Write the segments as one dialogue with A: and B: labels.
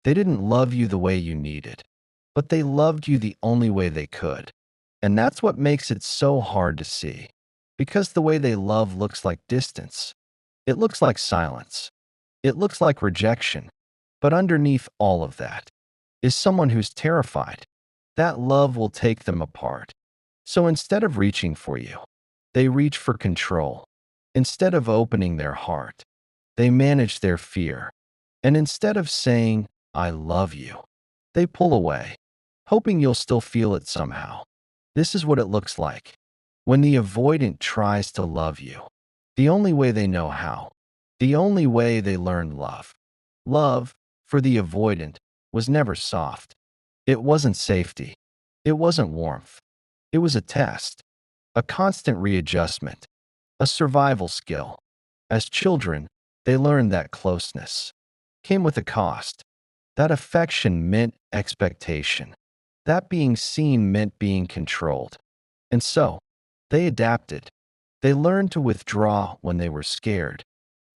A: They didn't love you the way you needed, but they loved you the only way they could. And that's what makes it so hard to see. Because the way they love looks like distance. It looks like silence. It looks like rejection. But underneath all of that is someone who's terrified. That love will take them apart. So instead of reaching for you, they reach for control. Instead of opening their heart, they manage their fear. And instead of saying, I love you, they pull away, hoping you'll still feel it somehow. This is what it looks like when the avoidant tries to love you. The only way they know how, the only way they learned love. Love, for the avoidant, was never soft. It wasn't safety. It wasn't warmth. It was a test, a constant readjustment, a survival skill. As children, they learned that closeness came with a cost. That affection meant expectation. That being seen meant being controlled. And so, they adapted. They learned to withdraw when they were scared.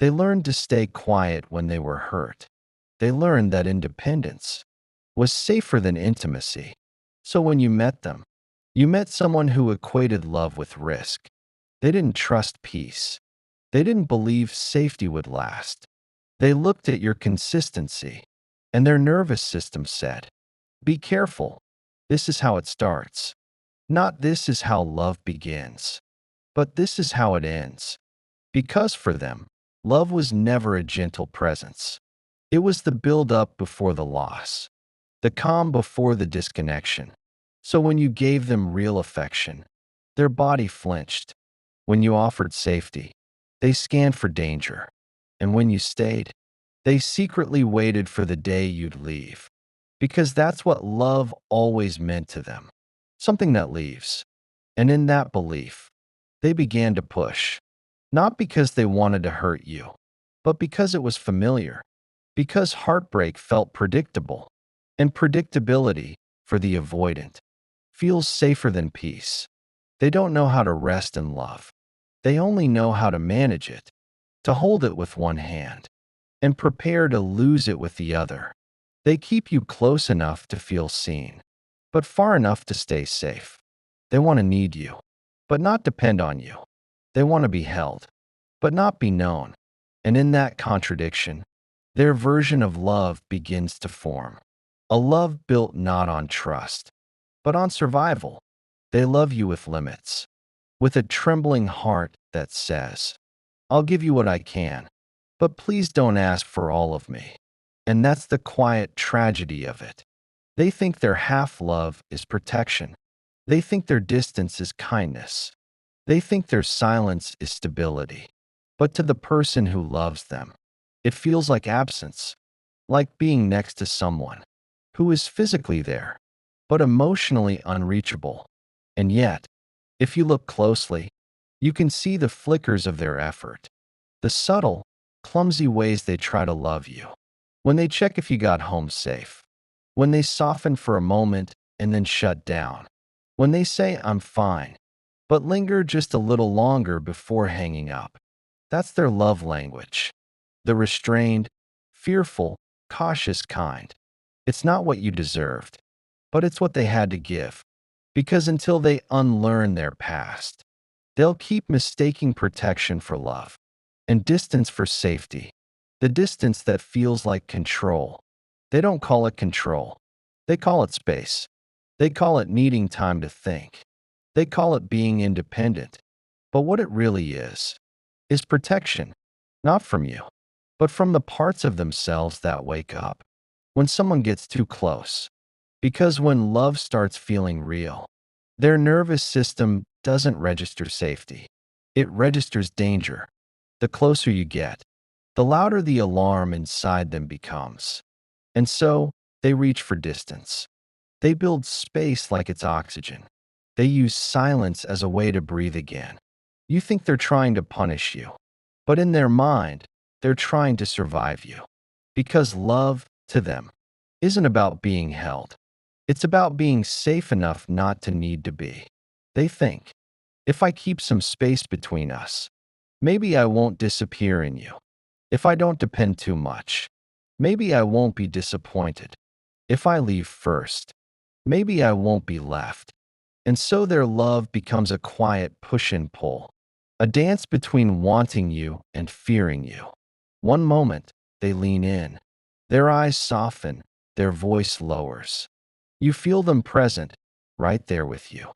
A: They learned to stay quiet when they were hurt. They learned that independence was safer than intimacy. So when you met them, you met someone who equated love with risk. They didn't trust peace. They didn't believe safety would last. They looked at your consistency, and their nervous system said, be careful. This is how it starts. Not this is how love begins, but this is how it ends. Because for them, love was never a gentle presence. It was the build-up before the loss, the calm before the disconnection. So when you gave them real affection, their body flinched. When you offered safety, they scanned for danger. And when you stayed, they secretly waited for the day you'd leave. Because that's what love always meant to them. Something that leaves. And in that belief, they began to push. Not because they wanted to hurt you, but because it was familiar. Because heartbreak felt predictable. And predictability, for the avoidant, feels safer than peace. They don't know how to rest in love. They only know how to manage it, to hold it with one hand, and prepare to lose it with the other. They keep you close enough to feel seen, but far enough to stay safe. They want to need you, but not depend on you. They want to be held, but not be known. And in that contradiction, their version of love begins to form. A love built not on trust, but on survival. They love you with limits, with a trembling heart that says, I'll give you what I can, but please don't ask for all of me. And that's the quiet tragedy of it. They think their half-love is protection. They think their distance is kindness. They think their silence is stability. But to the person who loves them, it feels like absence, like being next to someone who is physically there, but emotionally unreachable. And yet, if you look closely, you can see the flickers of their effort, the subtle, clumsy ways they try to love you. When they check if you got home safe, when they soften for a moment and then shut down, when they say, I'm fine, but linger just a little longer before hanging up. That's their love language. The restrained, fearful, cautious kind. It's not what you deserved, but it's what they had to give. Because until they unlearn their past, they'll keep mistaking protection for love and distance for safety. The distance that feels like control. They don't call it control. They call it space. They call it needing time to think. They call it being independent. But what it really is protection, not from you, but from the parts of themselves that wake up when someone gets too close. Because when love starts feeling real, their nervous system doesn't register safety. It registers danger. The closer you get, the louder the alarm inside them becomes. And so, they reach for distance. They build space like it's oxygen. They use silence as a way to breathe again. You think they're trying to punish you, but in their mind, they're trying to survive you. Because love, to them, isn't about being held. It's about being safe enough not to need to be. They think, if I keep some space between us, maybe I won't disappear in you. If I don't depend too much, Maybe I won't be disappointed. If I leave first, maybe I won't be left. And so their love becomes a quiet push and pull, a dance between wanting you and fearing you. One moment, they lean in. Their eyes soften, their voice lowers. You feel them present, right there with you.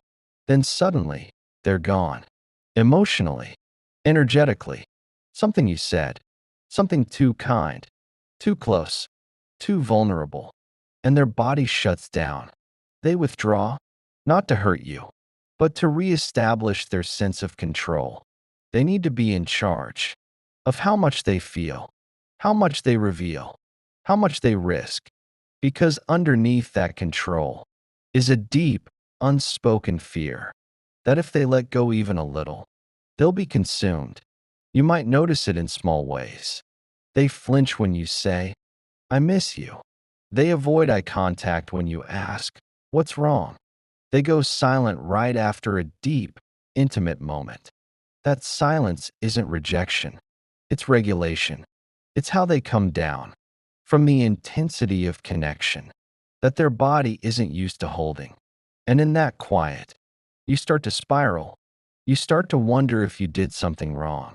A: Then suddenly, they're gone. Emotionally, energetically. Something you said, something too kind, too close, too vulnerable. And their body shuts down. They withdraw, not to hurt you, but to reestablish their sense of control. They need to be in charge of how much they feel, how much they reveal, how much they risk, because underneath that control is a deep, unspoken fear that if they let go even a little, they'll be consumed. You might notice it in small ways. They flinch when you say, I miss you. They avoid eye contact when you ask, what's wrong? They go silent right after a deep, intimate moment. That silence isn't rejection, it's regulation. It's how they come down from the intensity of connection that their body isn't used to holding. And in that quiet, you start to spiral. You start to wonder if you did something wrong,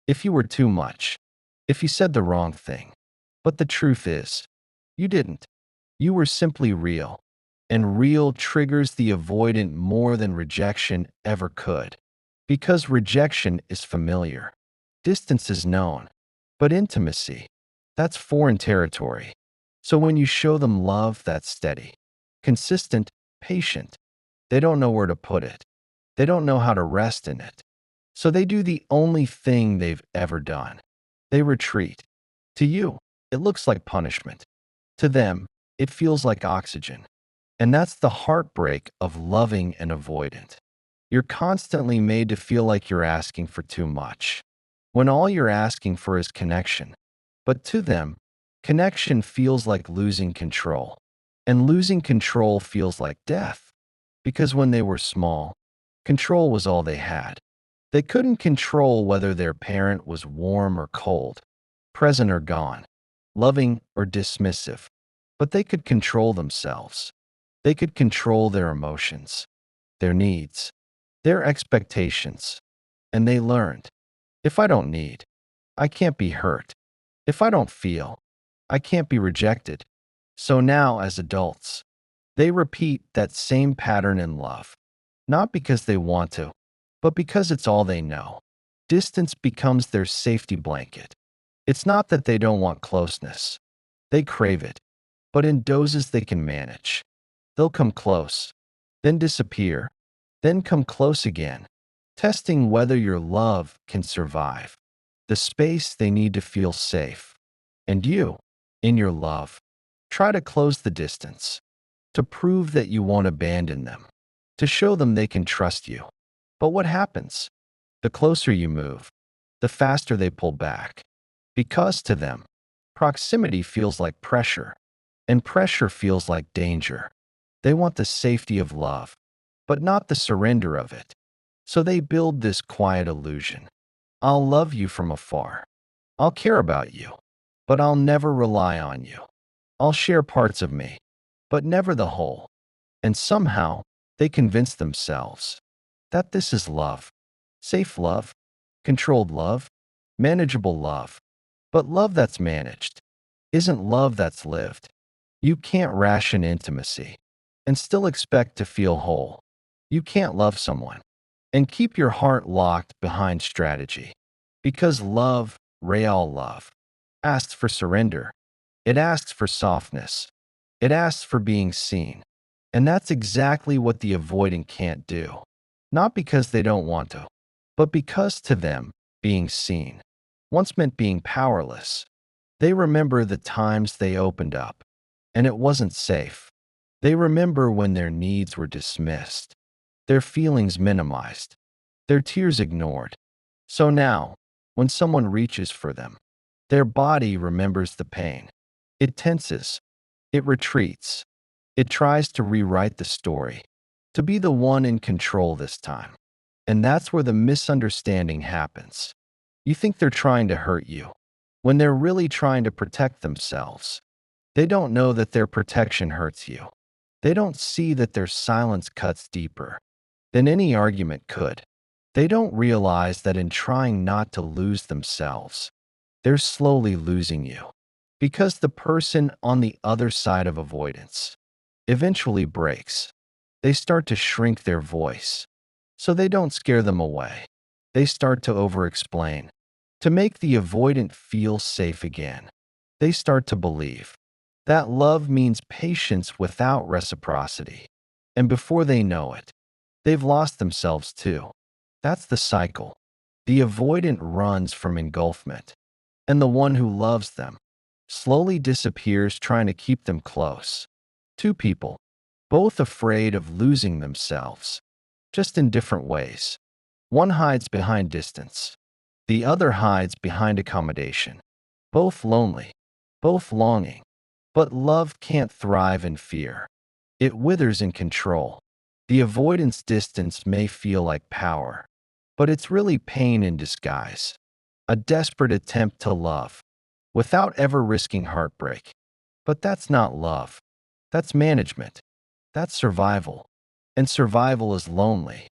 A: if you were too much, if you said the wrong thing. But the truth is, you didn't. You were simply real. And real triggers the avoidant more than rejection ever could. Because rejection is familiar, distance is known, but intimacy, that's foreign territory. So when you show them love that's steady, consistent, patient, they don't know where to put it. They don't know how to rest in it. So they do the only thing they've ever done. They retreat. To you, it looks like punishment. To them, it feels like oxygen. And that's the heartbreak of loving and avoidant. You're constantly made to feel like you're asking for too much, when all you're asking for is connection. But to them, connection feels like losing control, and losing control feels like death. Because when they were small, control was all they had. They couldn't control whether their parent was warm or cold, present or gone, loving or dismissive, but they could control themselves. They could control their emotions, their needs, their expectations, and they learned, if I don't need, I can't be hurt. If I don't feel, I can't be rejected. So now, as adults, they repeat that same pattern in love, not because they want to, but because it's all they know. Distance becomes their safety blanket. It's not that they don't want closeness. They crave it, but in doses they can manage. They'll come close, then disappear, then come close again, testing whether your love can survive the space they need to feel safe. And you, in your love, try to close the distance, to prove that you won't abandon them, to show them they can trust you. But what happens? The closer you move, the faster they pull back. Because to them, proximity feels like pressure, and pressure feels like danger. They want the safety of love, but not the surrender of it. So they build this quiet illusion. I'll love you from afar. I'll care about you, but I'll never rely on you. I'll share parts of me, but never the whole. And somehow, they convince themselves that this is love. Safe love, controlled love, manageable love. But love that's managed isn't love that's lived. You can't ration intimacy and still expect to feel whole. You can't love someone and keep your heart locked behind strategy. Because love, real love, asks for surrender. It asks for softness. It asks for being seen. And that's exactly what the avoidant can't do. Not because they don't want to, but because to them, being seen once meant being powerless. They remember the times they opened up, and it wasn't safe. They remember when their needs were dismissed, their feelings minimized, their tears ignored. So now, when someone reaches for them, their body remembers the pain. It tenses, it retreats, it tries to rewrite the story, to be the one in control this time. And that's where the misunderstanding happens. You think they're trying to hurt you, when they're really trying to protect themselves. They don't know that their protection hurts you. They don't see that their silence cuts deeper than any argument could. They don't realize that in trying not to lose themselves, they're slowly losing you. Because the person on the other side of avoidance eventually breaks. They start to shrink their voice, so they don't scare them away. They start to over-explain, to make the avoidant feel safe again. They start to believe that love means patience without reciprocity. And before they know it, they've lost themselves too. That's the cycle. The avoidant runs from engulfment, and the one who loves them slowly disappears trying to keep them close. Two people, both afraid of losing themselves, just in different ways. One hides behind distance. The other hides behind accommodation. Both lonely, both longing. But love can't thrive in fear. It withers in control. The avoidance distance may feel like power, but it's really pain in disguise. A desperate attempt to love, without ever risking heartbreak. But that's not love. That's management. That's survival. And survival is lonely.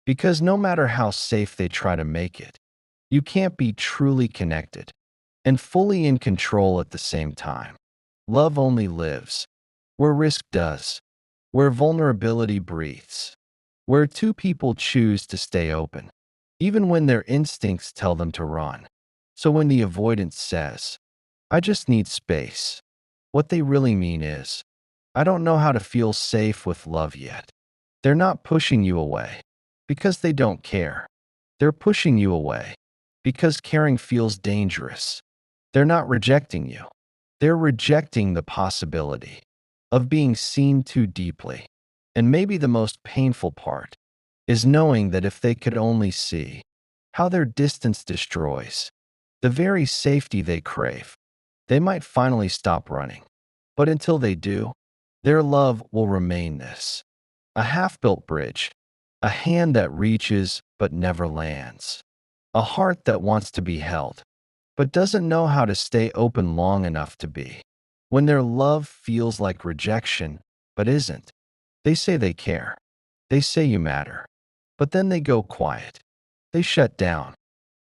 A: Because no matter how safe they try to make it, you can't be truly connected and fully in control at the same time. Love only lives where risk does, where vulnerability breathes, where two people choose to stay open, even when their instincts tell them to run. So when the avoidance says, I just need space, what they really mean is, I don't know how to feel safe with love yet. They're not pushing you away because they don't care. They're pushing you away because caring feels dangerous. They're not rejecting you. They're rejecting the possibility of being seen too deeply. And maybe the most painful part is knowing that if they could only see how their distance destroys the very safety they crave, they might finally stop running. But until they do, their love will remain this: a half-built bridge, a hand that reaches but never lands, a heart that wants to be held, but doesn't know how to stay open long enough to be. When their love feels like rejection, but isn't, they say they care. They say you matter. But then they go quiet. They shut down.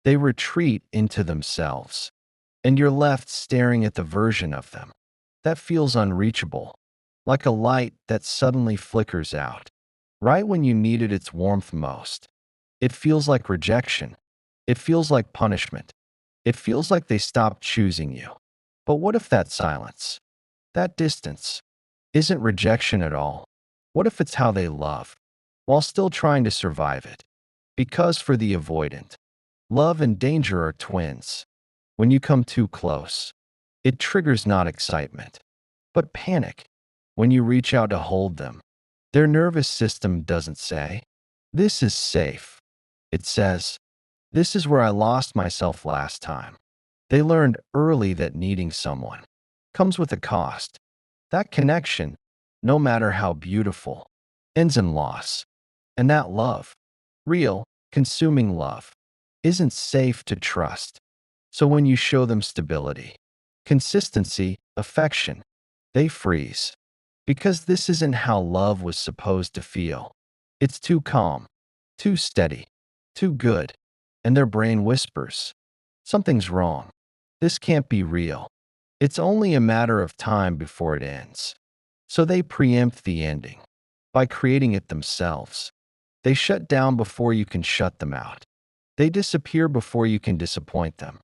A: They retreat into themselves. And you're left staring at the version of them that feels unreachable, like a light that suddenly flickers out, right when you needed its warmth most. It feels like rejection. It feels like punishment. It feels like they stopped choosing you. But what if that silence, that distance, isn't rejection at all? What if it's how they love, while still trying to survive it? Because for the avoidant, love and danger are twins. When you come too close, it triggers not excitement, but panic. When you reach out to hold them, their nervous system doesn't say, this is safe. It says, this is where I lost myself last time. They learned early that needing someone comes with a cost. That connection, no matter how beautiful, ends in loss. And that love, real, consuming love, isn't safe to trust. So when you show them stability, consistency, affection, they freeze. Because this isn't how love was supposed to feel. It's too calm, too steady, too good. And their brain whispers, something's wrong. This can't be real. It's only a matter of time before it ends. So they preempt the ending by creating it themselves. They shut down before you can shut them out. They disappear before you can disappoint them.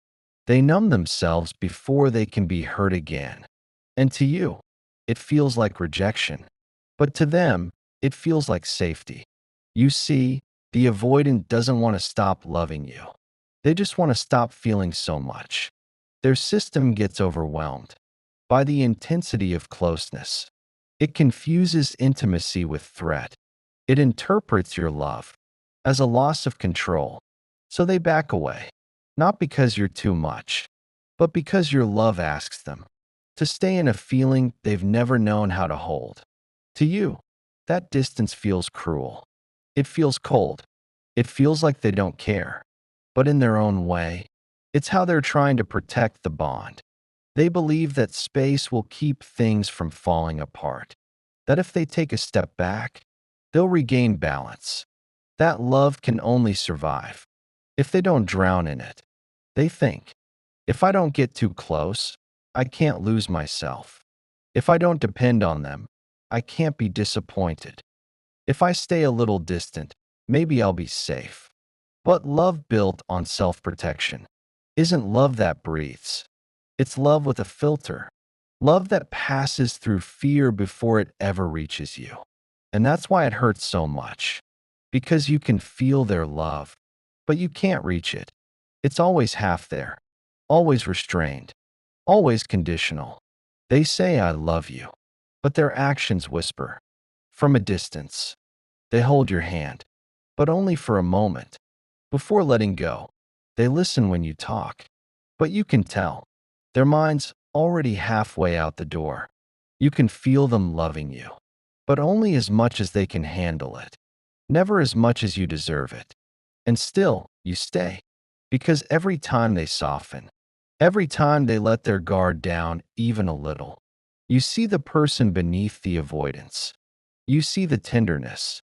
A: They numb themselves before they can be hurt again. And to you, it feels like rejection. But to them, it feels like safety. You see, the avoidant doesn't want to stop loving you. They just want to stop feeling so much. Their system gets overwhelmed by the intensity of closeness. It confuses intimacy with threat. It interprets your love as a loss of control. So they back away, not because you're too much, but because your love asks them to stay in a feeling they've never known how to hold. To you, that distance feels cruel. It feels cold. It feels like they don't care. But in their own way, It's how they're trying to protect the bond. They believe that space will keep things from falling apart, that if they take a step back, they'll regain balance. That love can only survive if they don't drown in it. They think, if I don't get too close, I can't lose myself. If I don't depend on them, I can't be disappointed. If I stay a little distant, maybe I'll be safe. But love built on self-protection isn't love that breathes. It's love with a filter. Love that passes through fear before it ever reaches you. And that's why it hurts so much. Because you can feel their love, but you can't reach it. It's always half there, always restrained, always conditional. They say, I love you, but their actions whisper. From a distance, they hold your hand, but only for a moment. Before letting go, they listen when you talk, but you can tell. Their mind's already halfway out the door. You can feel them loving you, but only as much as they can handle it, never as much as you deserve it. And still, you stay, because every time they soften, every time they let their guard down even a little, you see the person beneath the avoidance. You see the tenderness,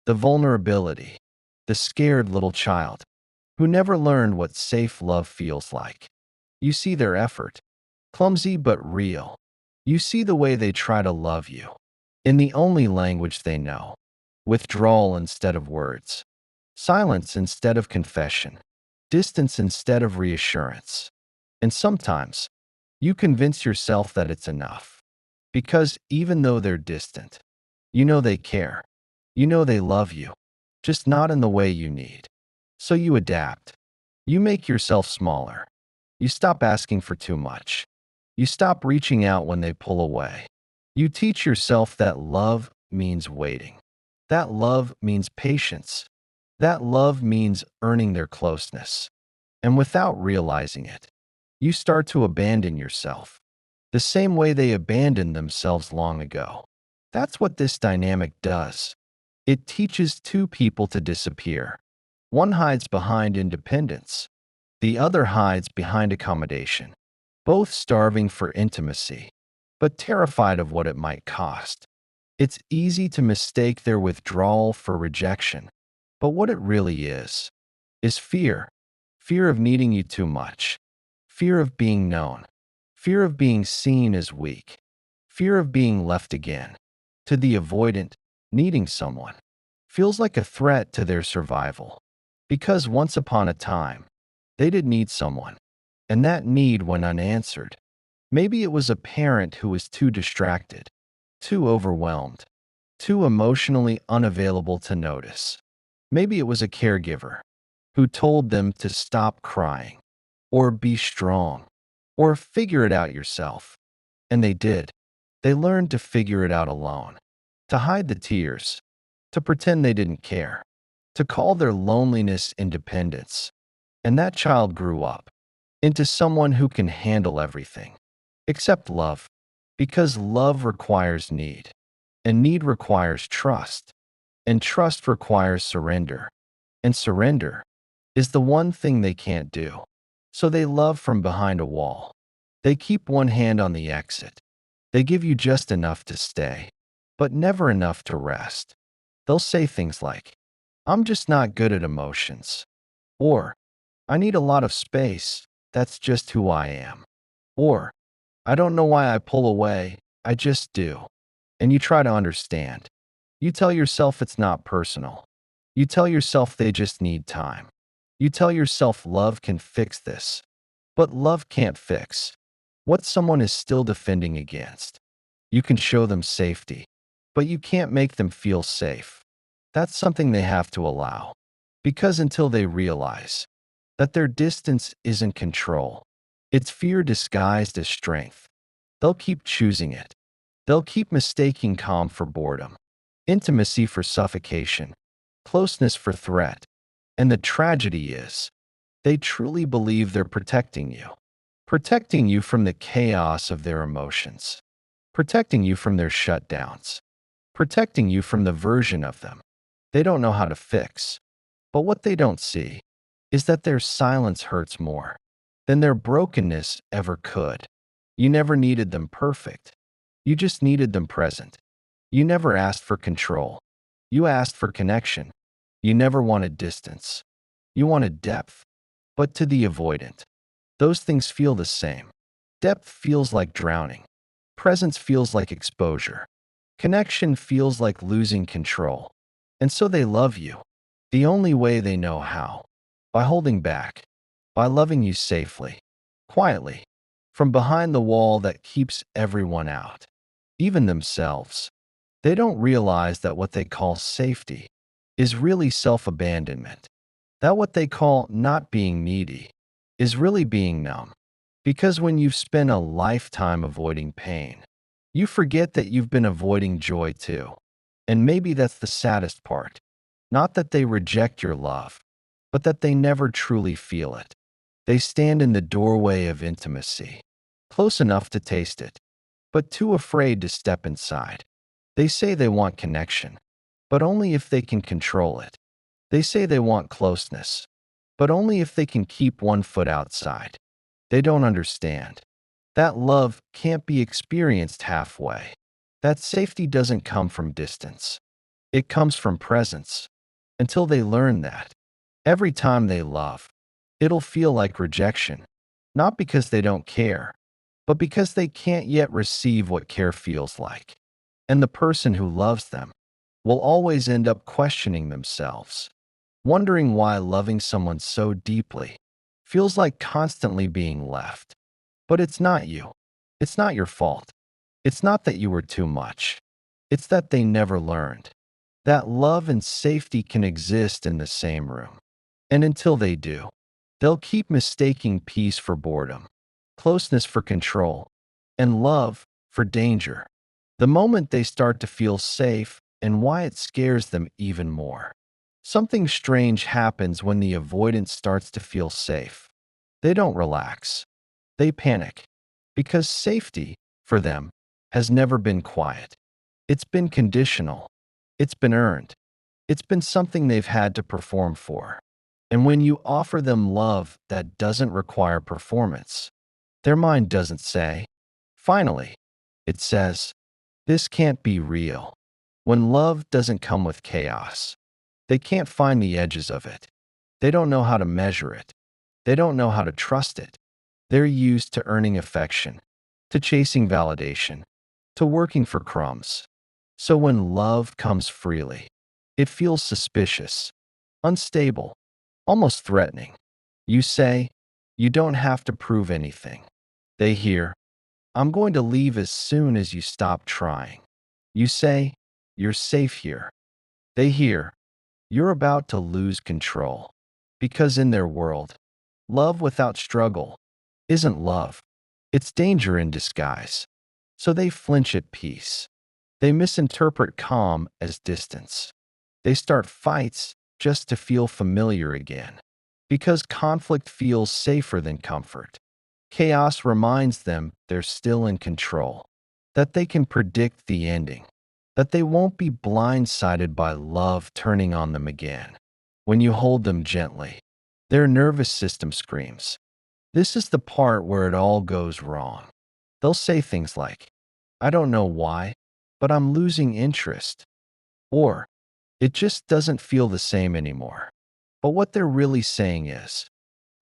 A: the vulnerability, the scared little child who never learned what safe love feels like. You see their effort, clumsy but real. You see the way they try to love you, in the only language they know, withdrawal instead of words, silence instead of confession, distance instead of reassurance. And sometimes, you convince yourself that it's enough. Because even though they're distant, you know they care. You know they love you, just not in the way you need. So you adapt. You make yourself smaller. You stop asking for too much. You stop reaching out when they pull away. You teach yourself that love means waiting. That love means patience. That love means earning their closeness. And without realizing it, you start to abandon yourself, the same way they abandoned themselves long ago. That's what this dynamic does. It teaches two people to disappear. One hides behind independence. The other hides behind accommodation. Both starving for intimacy, but terrified of what it might cost. It's easy to mistake their withdrawal for rejection, but what it really is fear. Fear of needing you too much. Fear of being known. Fear of being seen as weak. Fear of being left again. To the avoidant, needing someone feels like a threat to their survival. Because once upon a time, they did need someone, and that need went unanswered. Maybe it was a parent who was too distracted, too overwhelmed, too emotionally unavailable to notice. Maybe it was a caregiver who told them to stop crying, or be strong, or figure it out yourself. And they did. They learned to figure it out alone, to hide the tears, to pretend they didn't care, to call their loneliness independence. And that child grew up into someone who can handle everything, except love, because love requires need, and need requires trust, and trust requires surrender, and surrender is the one thing they can't do. So they love from behind a wall. They keep one hand on the exit. They give you just enough to stay, but never enough to rest. They'll say things like, I'm just not good at emotions, or I need a lot of space, that's just who I am, or I don't know why I pull away, I just do. And you try to understand. You tell yourself it's not personal. You tell yourself they just need time. You tell yourself love can fix this. But love can't fix what someone is still defending against. You can show them safety, but you can't make them feel safe. That's something they have to allow. Because until they realize that their distance isn't control, it's fear disguised as strength, they'll keep choosing it. They'll keep mistaking calm for boredom, intimacy for suffocation, closeness for threat. And the tragedy is, they truly believe they're protecting you from the chaos of their emotions, protecting you from their shutdowns, protecting you from the version of them they don't know how to fix. But what they don't see is that their silence hurts more. than their brokenness ever could. You never needed them perfect. You just needed them present. You never asked for control. You asked for connection. You never wanted distance. You wanted depth. But to the avoidant, those things feel the same. Depth feels like drowning. Presence feels like exposure. Connection feels like losing control. And so they love you, the only way they know how, by holding back, by loving you safely, quietly, from behind the wall that keeps everyone out, even themselves. They don't realize that what they call safety is really self-abandonment, that what they call not being needy is really being numb. Because when you've spent a lifetime avoiding pain, you forget that you've been avoiding joy too. And maybe that's the saddest part. Not that they reject your love, but that they never truly feel it. They stand in the doorway of intimacy, close enough to taste it, but too afraid to step inside. They say they want connection, but only if they can control it. They say they want closeness, but only if they can keep one foot outside. They don't understand. That love can't be experienced halfway. That safety doesn't come from distance. It comes from presence. Until they learn that, every time they love, it'll feel like rejection. Not because they don't care, but because they can't yet receive what care feels like. And the person who loves them will always end up questioning themselves, wondering why loving someone so deeply feels like constantly being left. But it's not you. It's not your fault. It's not that you were too much. It's that they never learned that love and safety can exist in the same room. And until they do, they'll keep mistaking peace for boredom, closeness for control, and love for danger. The moment they start to feel safe, and why it scares them even more. Something strange happens when the avoidant starts to feel safe. They don't relax. They panic. Because safety, for them, has never been quiet. It's been conditional. It's been earned. It's been something they've had to perform for. And when you offer them love that doesn't require performance, their mind doesn't say, finally. It says, this can't be real. When love doesn't come with chaos, they can't find the edges of it. They don't know how to measure it. They don't know how to trust it. They're used to earning affection, to chasing validation, to working for crumbs. So when love comes freely, it feels suspicious, unstable, almost threatening. You say, you don't have to prove anything. They hear, I'm going to leave as soon as you stop trying. You say, you're safe here. They hear, you're about to lose control. Because in their world, love without struggle isn't love. It's danger in disguise. So they flinch at peace. They misinterpret calm as distance. They start fights just to feel familiar again. Because conflict feels safer than comfort. Chaos reminds them they're still in control, that they can predict the ending, that they won't be blindsided by love turning on them again. When you hold them gently, their nervous system screams. This is the part where it all goes wrong. They'll say things like, I don't know why, but I'm losing interest. Or, it just doesn't feel the same anymore. But what they're really saying is,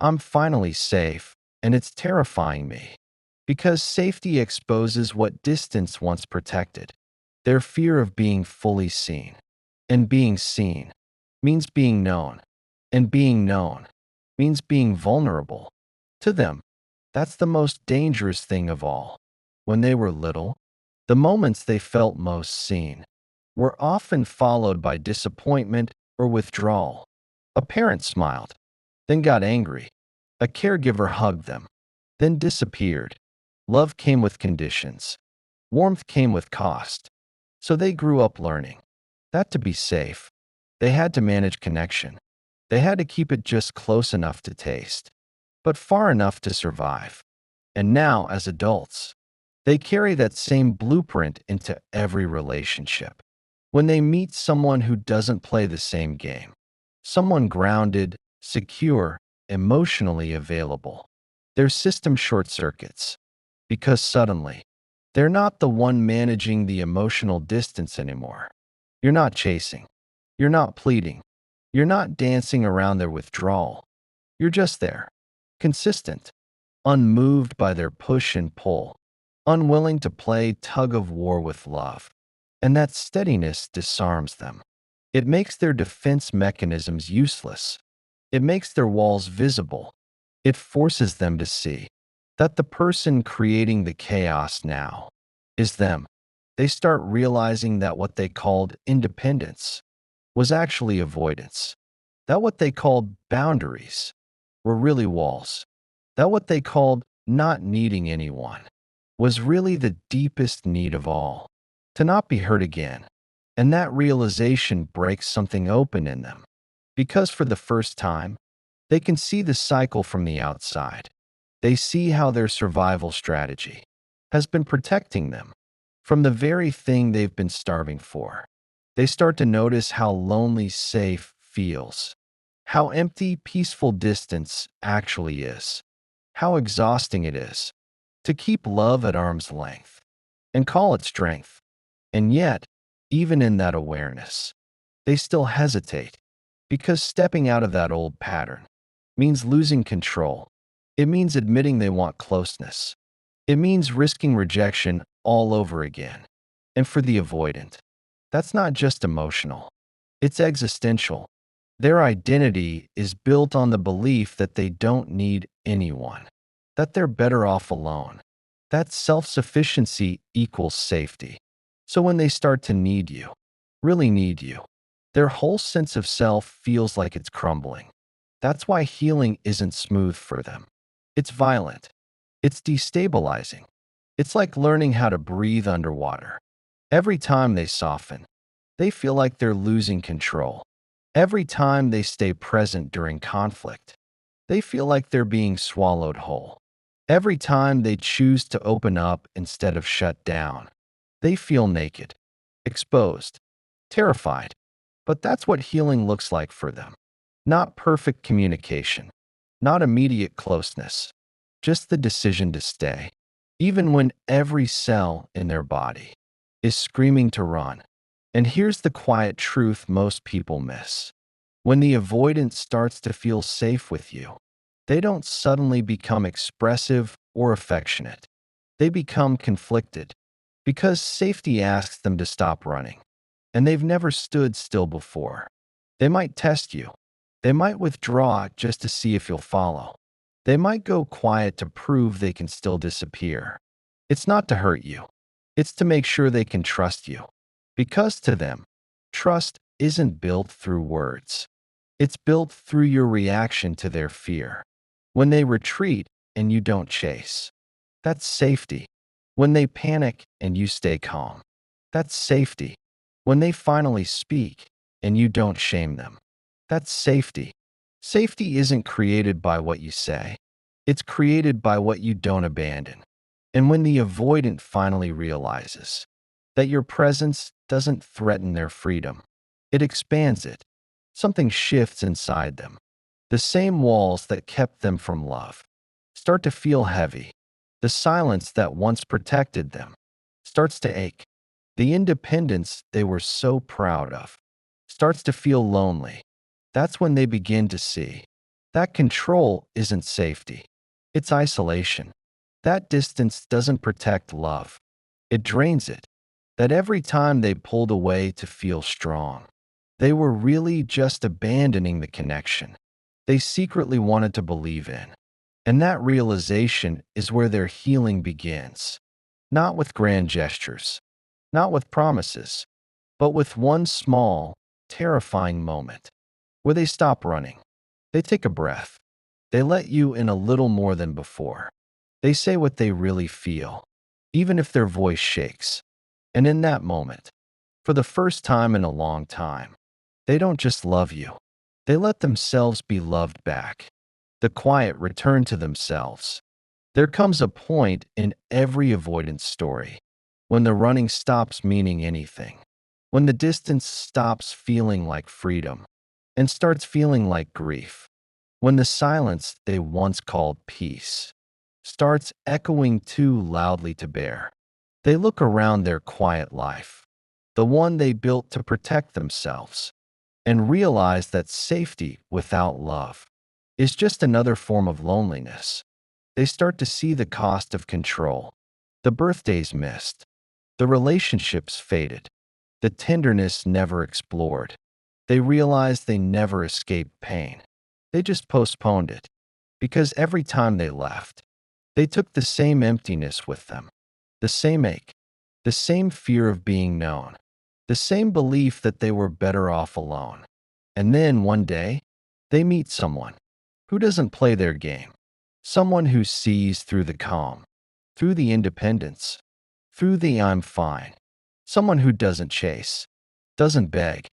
A: I'm finally safe, and it's terrifying me. Because safety exposes what distance once protected. Their fear of being fully seen. And being seen means being known. And being known means being vulnerable. To them, that's the most dangerous thing of all. When they were little, the moments they felt most seen were often followed by disappointment or withdrawal. A parent smiled, then got angry. A caregiver hugged them, then disappeared. Love came with conditions. Warmth came with cost. So they grew up learning that to be safe, they had to manage connection. They had to keep it just close enough to taste, but far enough to survive. And now, as adults, they carry that same blueprint into every relationship. When they meet someone who doesn't play the same game, someone grounded, secure, emotionally available, Their system short circuits because suddenly they're not the one managing the emotional distance anymore. You're not chasing. You're not pleading. You're not dancing around their withdrawal. You're just there, consistent, unmoved by their push and pull, unwilling to play tug of war with love. And that steadiness disarms them. It makes their defense mechanisms useless. It makes their walls visible. It forces them to see that the person creating the chaos now is them. They start realizing that what they called independence was actually avoidance, that what they called boundaries were really walls, that what they called not needing anyone was really the deepest need of all, to not be hurt again. And that realization breaks something open in them, because for the first time, they can see the cycle from the outside. They see how their survival strategy has been protecting them from the very thing they've been starving for. They start to notice how lonely safe feels, how empty peaceful distance actually is, how exhausting it is to keep love at arm's length and call it strength. And yet, even in that awareness, they still hesitate because stepping out of that old pattern means losing control. It means admitting they want closeness. It means risking rejection all over again. And for the avoidant, that's not just emotional, it's existential. Their identity is built on the belief that they don't need anyone, that they're better off alone, that self sufficiency equals safety. So when they start to need you, really need you, their whole sense of self feels like it's crumbling. That's why healing isn't smooth for them. It's violent. It's destabilizing. It's like learning how to breathe underwater. Every time they soften, they feel like they're losing control. Every time they stay present during conflict, they feel like they're being swallowed whole. Every time they choose to open up instead of shut down, they feel naked, exposed, terrified. But that's what healing looks like for them. Not perfect communication, not immediate closeness, just the decision to stay, even when every cell in their body is screaming to run. And here's the quiet truth most people miss. When the avoidant starts to feel safe with you, they don't suddenly become expressive or affectionate. They become conflicted because safety asks them to stop running, and they've never stood still before. They might test you. They might withdraw just to see if you'll follow. They might go quiet to prove they can still disappear. It's not to hurt you. It's to make sure they can trust you. Because to them, trust isn't built through words. It's built through your reaction to their fear. When they retreat and you don't chase, that's safety. When they panic and you stay calm, that's safety. When they finally speak and you don't shame them, that's safety. Safety isn't created by what you say. It's created by what you don't abandon. And when the avoidant finally realizes that your presence doesn't threaten their freedom, it expands it. Something shifts inside them. The same walls that kept them from love start to feel heavy. The silence that once protected them starts to ache. The independence they were so proud of starts to feel lonely. That's when they begin to see that control isn't safety, it's isolation. That distance doesn't protect love, it drains it. That every time they pulled away to feel strong, they were really just abandoning the connection they secretly wanted to believe in. And that realization is where their healing begins. Not with grand gestures, not with promises, but with one small, terrifying moment where they stop running. They take a breath. They let you in a little more than before. They say what they really feel, even if their voice shakes. And in that moment, for the first time in a long time, they don't just love you. They let themselves be loved back. The quiet return to themselves. There comes a point in every avoidance story when the running stops meaning anything, when the distance stops feeling like freedom and starts feeling like grief, when the silence they once called peace starts echoing too loudly to bear. They look around their quiet life, the one they built to protect themselves, and realize that safety without love is just another form of loneliness. They start to see the cost of control, the birthdays missed, the relationships faded, the tenderness never explored. They realize they never escaped pain. They just postponed it, because every time they left, they took the same emptiness with them, the same ache, the same fear of being known, the same belief that they were better off alone. And then one day, they meet someone who doesn't play their game, someone who sees through the calm, through the independence, through the I'm fine, someone who doesn't chase, doesn't beg,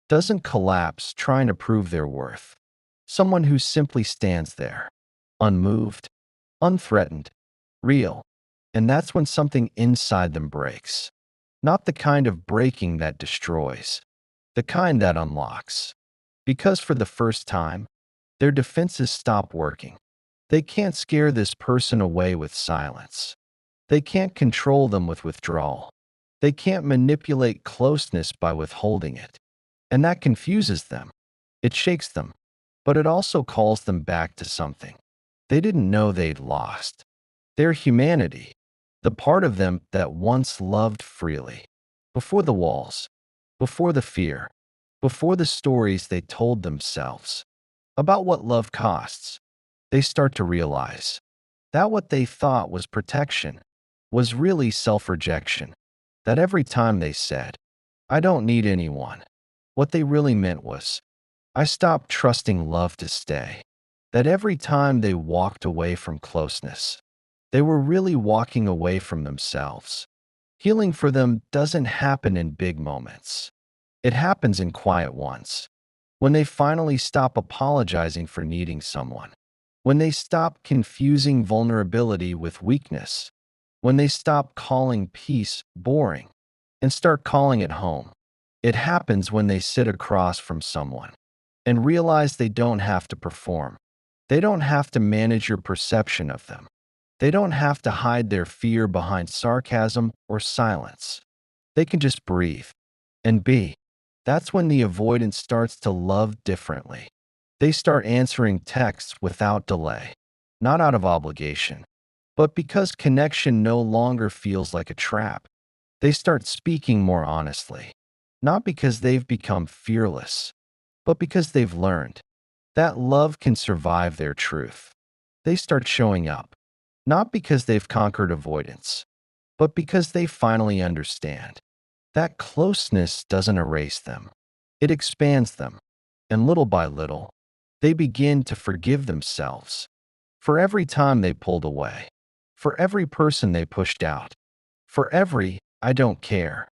A: doesn't collapse trying to prove their worth, someone who simply stands there, unmoved, unthreatened, real. And that's when something inside them breaks. Not the kind of breaking that destroys, the kind that unlocks. Because for the first time, their defenses stop working. They can't scare this person away with silence. They can't control them with withdrawal. They can't manipulate closeness by withholding it. And that confuses them. It shakes them. But it also calls them back to something they didn't know they'd lost. Their humanity, the part of them that once loved freely. Before the walls, before the fear, before the stories they told themselves about what love costs, they start to realize that what they thought was protection was really self-rejection. That every time they said, I don't need anyone, what they really meant was, I stopped trusting love to stay. That every time they walked away from closeness, they were really walking away from themselves. Healing for them doesn't happen in big moments. It happens in quiet ones. When they finally stop apologizing for needing someone. When they stop confusing vulnerability with weakness. When they stop calling peace boring and start calling it home. It happens when they sit across from someone and realize they don't have to perform. They don't have to manage your perception of them. They don't have to hide their fear behind sarcasm or silence. They can just breathe and be. That's when the avoidant starts to love differently. They start answering texts without delay, not out of obligation, but because connection no longer feels like a trap. They start speaking more honestly, not because they've become fearless, but because they've learned that love can survive their truth. They start showing up, not because they've conquered avoidance, but because they finally understand that closeness doesn't erase them. It expands them, and little by little, they begin to forgive themselves for every time they pulled away, for every person they pushed out, for every I don't care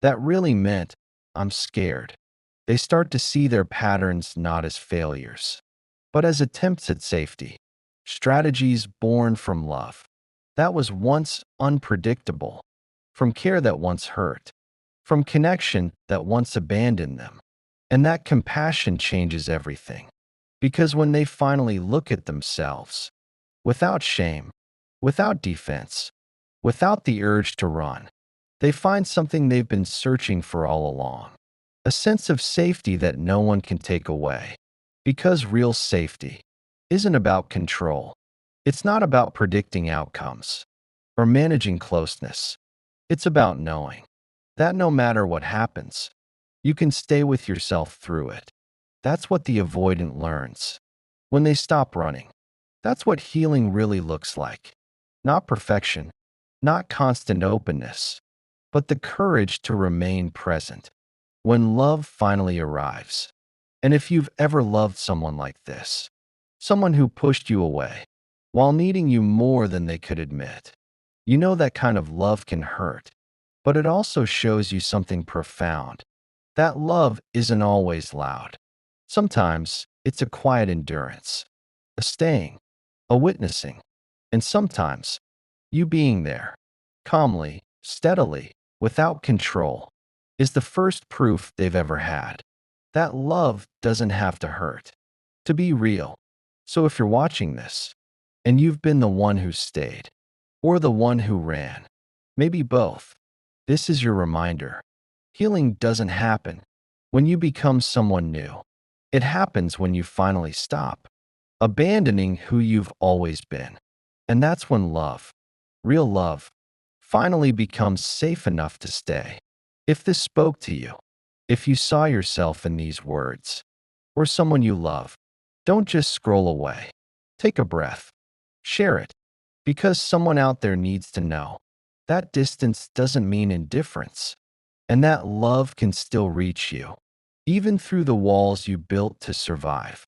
A: that really meant I'm scared. They start to see their patterns not as failures, but as attempts at safety, strategies born from love that was once unpredictable, from care that once hurt, from connection that once abandoned them. And that compassion changes everything. Because when they finally look at themselves, without shame, without defense, without the urge to run, they find something they've been searching for all along. A sense of safety that no one can take away. Because real safety isn't about control. It's not about predicting outcomes or managing closeness. It's about knowing that no matter what happens, you can stay with yourself through it. That's what the avoidant learns. When they stop running, that's what healing really looks like. Not perfection, not constant openness, but the courage to remain present when love finally arrives. And if you've ever loved someone like this, someone who pushed you away while needing you more than they could admit, you know that kind of love can hurt, but it also shows you something profound. That love isn't always loud. Sometimes it's a quiet endurance, a staying, a witnessing, and sometimes you being there, calmly, steadily, without control, is the first proof they've ever had. That love doesn't have to hurt to be real. So if you're watching this, and you've been the one who stayed, or the one who ran. Maybe both. This is your reminder. Healing doesn't happen when you become someone new. It happens when you finally stop abandoning who you've always been. And that's when love, real love, finally becomes safe enough to stay. If this spoke to you, if you saw yourself in these words, or someone you love, don't just scroll away. Take a breath. Share it, because someone out there needs to know that distance doesn't mean indifference, and that love can still reach you, even through the walls you built to survive.